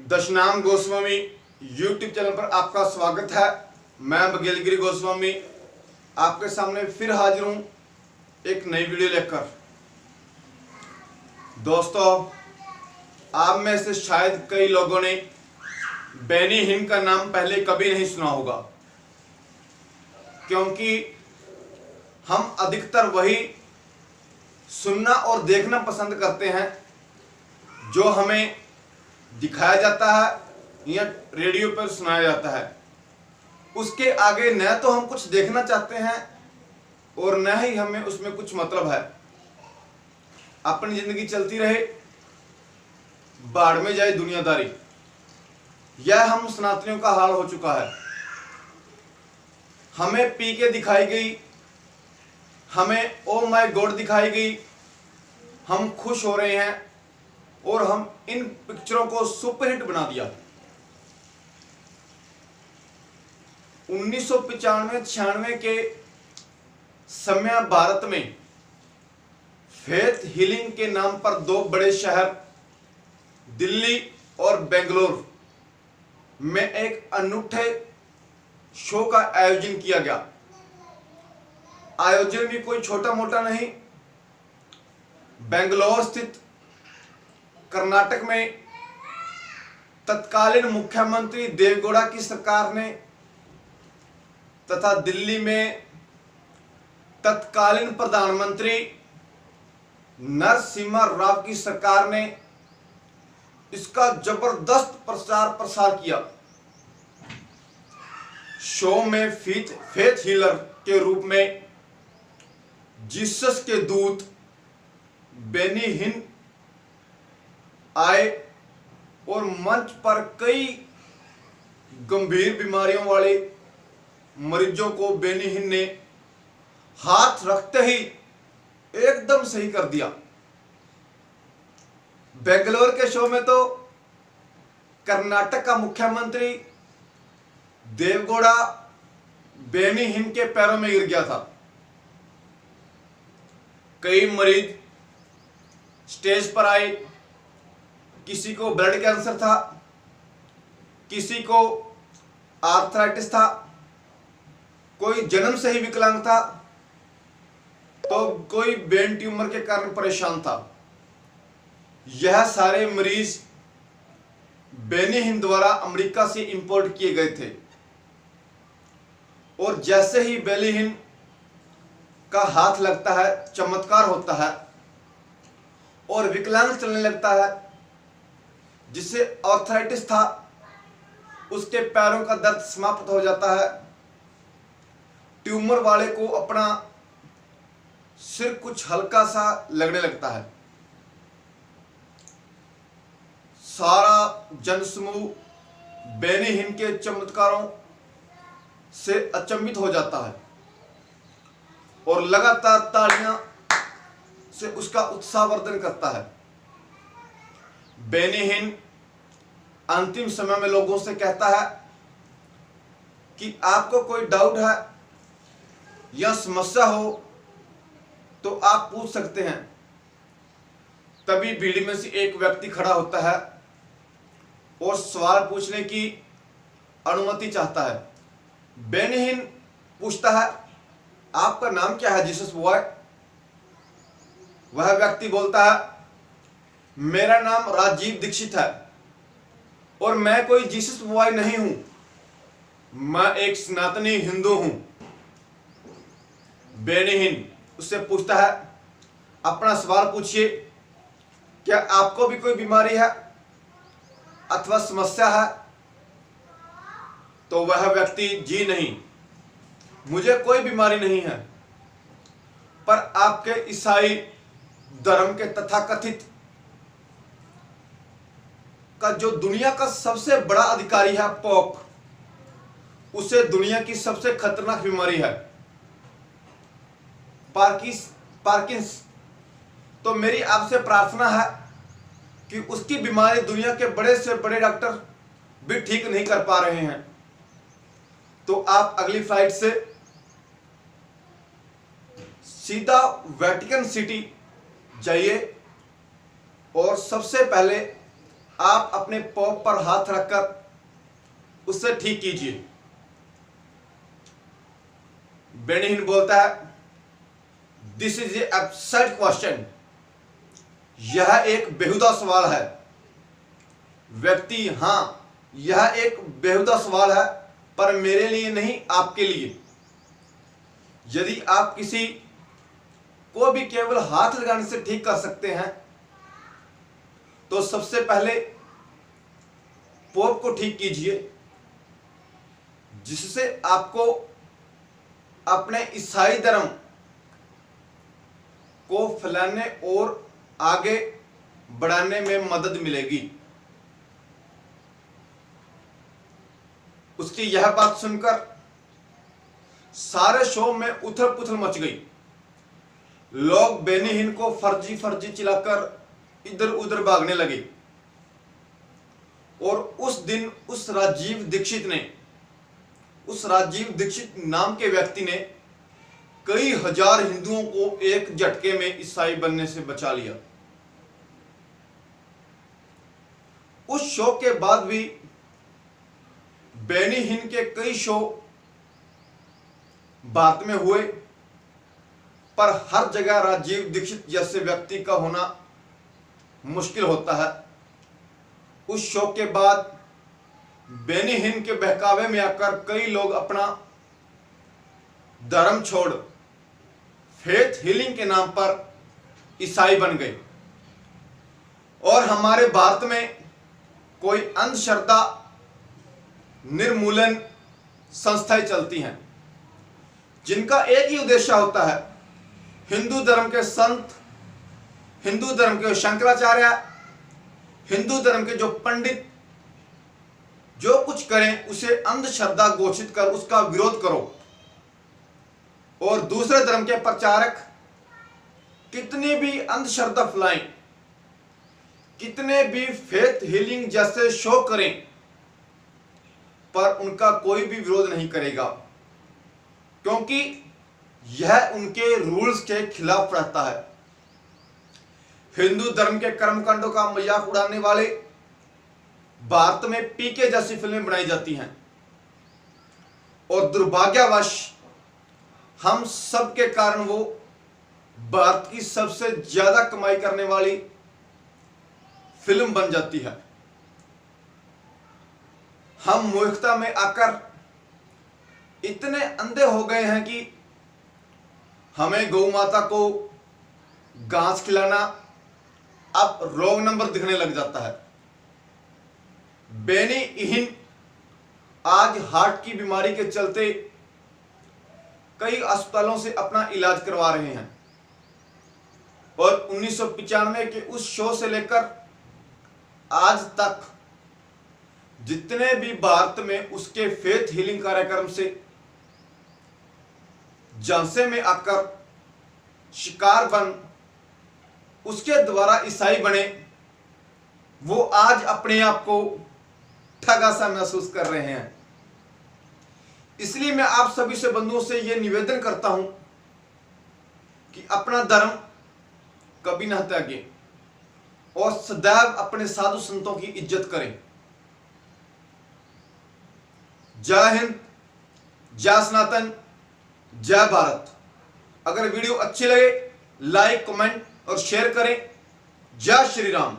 Dashnam Goswami YouTube channel पर आपका स्वागत है। मैं बघेलगिरी गोस्वामी आपके सामने फिर हाजिर हूं एक नई वीडियो लेकर। दोस्तों, आप में से शायद कई लोगों ने बेनी हिन का नाम पहले कभी नहीं सुना होगा, क्योंकि हम अधिकतर वही सुनना और देखना पसंद करते हैं जो हमें दिखाया जाता है या रेडियो पर सुनाया जाता है। उसके आगे न तो हम कुछ देखना चाहते हैं और न ही हमें उसमें कुछ मतलब है। अपनी जिंदगी चलती रहे, बाढ़ में जाए दुनियादारी, यह हम सनातनियों का हाल हो चुका है। हमें पी के दिखाई गई, हमें ओ माय गॉड दिखाई गई, हम खुश हो रहे हैं और हम इन पिक्चरों को सुपरहिट बना दिया। 1995-96 के समय भारत में फेथ हीलिंग के नाम पर दो बड़े शहर दिल्ली और बेंगलोर में एक अनूठे शो का आयोजन किया गया। आयोजन भी कोई छोटा मोटा नहीं। बेंगलोर स्थित कर्नाटक में तत्कालीन मुख्यमंत्री देवेगौड़ा की सरकार ने तथा दिल्ली में तत्कालीन प्रधानमंत्री नरसिम्हा राव की सरकार ने इसका जबरदस्त प्रचार प्रसार किया। शो में फेथ हीलर के रूप में जीसस के दूत बेनी हिन आए और मंच पर कई गंभीर बीमारियों वाले मरीजों को बेनी हिन ने हाथ रखते ही एकदम सही कर दिया। बेंगलोर के शो में तो कर्नाटक का मुख्यमंत्री देवेगौड़ा बेनी हिन के पैरों में गिर गया था। कई मरीज स्टेज पर आए, किसी को ब्लड कैंसर था, किसी को आर्थराइटिस था, कोई जन्म से ही विकलांग था, तो कोई ब्रेन ट्यूमर के कारण परेशान था। यह सारे मरीज बेनी हिन द्वारा अमेरिका से इंपोर्ट किए गए थे और जैसे ही बेनी हिन का हाथ लगता है, चमत्कार होता है और विकलांग चलने लगता है। जिसे आर्थराइटिस था, उसके पैरों का दर्द समाप्त हो जाता है। ट्यूमर वाले को अपना सिर कुछ हल्का सा लगने लगता है। सारा जनसमूह बेनी हिन के चमत्कारों से अचंभित हो जाता है और लगातार तालियां से उसका उत्साहवर्धन करता है। बेनी हिन अंतिम समय में लोगों से कहता है कि आपको कोई डाउट है या समस्या हो तो आप पूछ सकते हैं। तभी भीड़ में से एक व्यक्ति खड़ा होता है और सवाल पूछने की अनुमति चाहता है। बेनी हिन पूछता है, आपका नाम क्या है जीसस बॉय? वह व्यक्ति बोलता है, मेरा नाम राजीव दीक्षित है और मैं कोई जीसस बॉय नहीं हूं, मैं एक सनातनी हिंदू हूं। बेनी हिन उससे पूछता है, अपना सवाल पूछिए, क्या आपको भी कोई बीमारी है अथवा समस्या है? तो वह व्यक्ति, जी नहीं, मुझे कोई बीमारी नहीं है, पर आपके ईसाई धर्म के तथाकथित का जो दुनिया का सबसे बड़ा अधिकारी है पोप, उसे दुनिया की सबसे खतरनाक बीमारी है पार्किंस। तो मेरी आपसे प्रार्थना है कि उसकी बीमारी दुनिया के बड़े से बड़े डॉक्टर भी ठीक नहीं कर पा रहे हैं, तो आप अगली फ्लाइट से सीधा वेटिकन सिटी जाइए और सबसे पहले आप अपने पोप पर हाथ रखकर उससे ठीक कीजिए। बेनी हिन बोलता है, this is a absurd question. यह एक बेहुदा सवाल है। व्यक्ति, हां, यह एक बेहुदा सवाल है, पर मेरे लिए नहीं, आपके लिए। यदि आप किसी को भी केवल हाथ लगाने से ठीक कर सकते हैं, तो सबसे पहले पोप को ठीक कीजिए, जिससे आपको अपने ईसाई धर्म को फैलाने और आगे बढ़ाने में मदद मिलेगी। उसकी यह बात सुनकर सारे शो में उथल पुथल मच गई। लोग बेनी हिन को फर्जी फर्जी चिल्लाकर इधर उधर भागने लगे और उस दिन उस राजीव दीक्षित नाम के व्यक्ति ने कई हजार हिंदुओं को एक झटके में ईसाई बनने से बचा लिया। उस शो के बाद भी बेनी हिन के कई शो भारत में हुए, पर हर जगह राजीव दीक्षित जैसे व्यक्ति का होना मुश्किल होता है। उस शो के बाद बेनी हिन के बहकावे में आकर कई लोग अपना धर्म छोड़ फेथ हीलिंग के नाम पर ईसाई बन गए। और हमारे भारत में कोई अंधश्रद्धा निर्मूलन संस्थाएं चलती हैं, जिनका एक ही उद्देश्य होता है, हिंदू धर्म के संत, हिंदू धर्म के शंकराचार्य, हिंदू धर्म के जो पंडित जो कुछ करें उसे अंधश्रद्धा घोषित कर उसका विरोध करो। और दूसरे धर्म के प्रचारक कितनी भी अंधश्रद्धा फैलाएं, कितने भी फेथ हीलिंग जैसे शो करें, पर उनका कोई भी विरोध नहीं करेगा, क्योंकि यह उनके रूल्स के खिलाफ रहता है। हिंदू धर्म के कर्मकांडों का मजाक उड़ाने वाले भारत में पीके जैसी फिल्में बनाई जाती हैं, और दुर्भाग्यवश हम सब के कारण वो भारत की सबसे ज्यादा कमाई करने वाली फिल्म बन जाती है। हम मूर्खता में आकर इतने अंधे हो गए हैं कि हमें गौ माता को घास खिलाना अब रोग नंबर दिखने लग जाता है। बेनी हिन आज हार्ट की बीमारी के चलते कई अस्पतालों से अपना इलाज करवा रहे हैं, और 1995 के उस शो से लेकर आज तक जितने भी भारत में उसके फेथ हीलिंग कार्यक्रम से झांसे में आकर शिकार बन उसके द्वारा ईसाई बने, वो आज अपने आप को ठगा सा महसूस कर रहे हैं। इसलिए मैं आप सभी से बंधुओं से यह निवेदन करता हूं कि अपना धर्म कभी न त्यागें और सदैव अपने साधु संतों की इज्जत करें। जय हिंद, जय सनातन, जय भारत। अगर वीडियो अच्छी लगे लाइक, कमेंट और शेयर करें। जय श्री राम।